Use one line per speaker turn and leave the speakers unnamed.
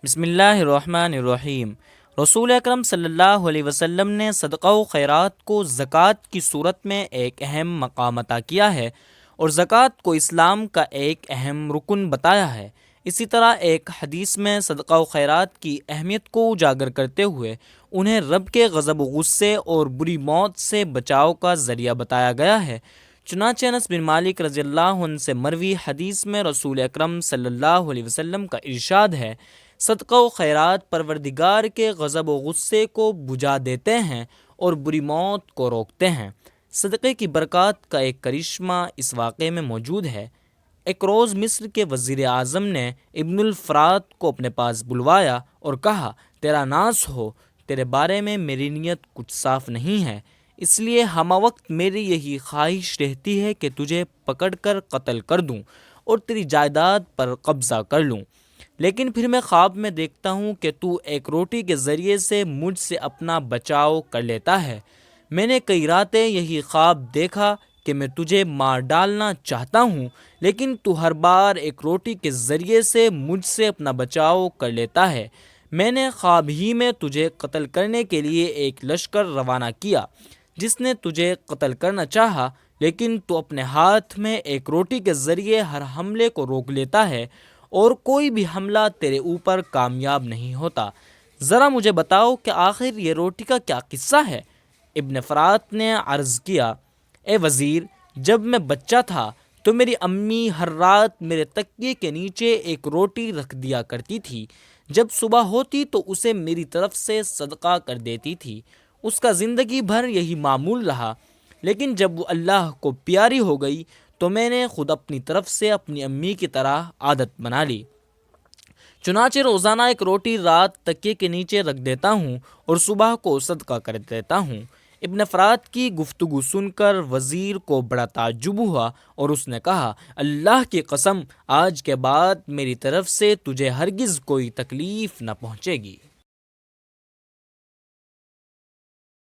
بسم اللہ الرحمن الرحیم۔ رسول اکرم صلی اللہ علیہ وسلم نے صدقہ و خیرات کو زکوٰۃ کی صورت میں ایک اہم مقام عطا کیا ہے اور زکوٰۃ کو اسلام کا ایک اہم رکن بتایا ہے۔ اسی طرح ایک حدیث میں صدقہ و خیرات کی اہمیت کو اجاگر کرتے ہوئے انہیں رب کے غضب و غصے اور بری موت سے بچاؤ کا ذریعہ بتایا گیا ہے۔ چنانچہ انس بن مالک رضی اللہ عنہ سے مروی حدیث میں رسول اکرم صلی اللہ علیہ وسلم کا ارشاد ہے، صدقہ و خیرات پروردگار کے غضب و غصے کو بجھا دیتے ہیں اور بری موت کو روکتے ہیں۔ صدقے کی برکات کا ایک کرشمہ اس واقعے میں موجود ہے۔ ایک روز مصر کے وزیر اعظم نے ابن الفرات کو اپنے پاس بلوایا اور کہا، تیرا ناز ہو، تیرے بارے میں میری نیت کچھ صاف نہیں ہے، اس لیے ہمہ وقت میری یہی خواہش رہتی ہے کہ تجھے پکڑ کر قتل کر دوں اور تیری جائیداد پر قبضہ کر لوں، لیکن پھر میں خواب میں دیکھتا ہوں کہ تو ایک روٹی کے ذریعے سے مجھ سے اپنا بچاؤ کر لیتا ہے۔ میں نے کئی راتیں یہی خواب دیکھا کہ میں تجھے مار ڈالنا چاہتا ہوں، لیکن تو ہر بار ایک روٹی کے ذریعے سے مجھ سے اپنا بچاؤ کر لیتا ہے۔ میں نے خواب ہی میں تجھے قتل کرنے کے لیے ایک لشکر روانہ کیا جس نے تجھے قتل کرنا چاہا، لیکن تو اپنے ہاتھ میں ایک روٹی کے ذریعے ہر حملے کو روک لیتا ہے اور کوئی بھی حملہ تیرے اوپر کامیاب نہیں ہوتا۔ ذرا مجھے بتاؤ کہ آخر یہ روٹی کا کیا قصہ ہے؟ ابن فرات نے عرض کیا، اے وزیر، جب میں بچہ تھا تو میری امی ہر رات میرے تکیے کے نیچے ایک روٹی رکھ دیا کرتی تھی۔ جب صبح ہوتی تو اسے میری طرف سے صدقہ کر دیتی تھی۔ اس کا زندگی بھر یہی معمول رہا، لیکن جب وہ اللہ کو پیاری ہو گئی تو میں نے خود اپنی طرف سے اپنی امی کی طرح عادت بنا لی۔ چنانچہ روزانہ ایک روٹی رات تکیے کے نیچے رکھ دیتا ہوں اور صبح کو صدقہ کر دیتا ہوں۔ ابن فرات کی گفتگو سن کر وزیر کو بڑا تعجب ہوا اور اس نے کہا، اللہ کی قسم، آج کے بعد میری طرف سے تجھے ہرگز کوئی تکلیف نہ پہنچے گی۔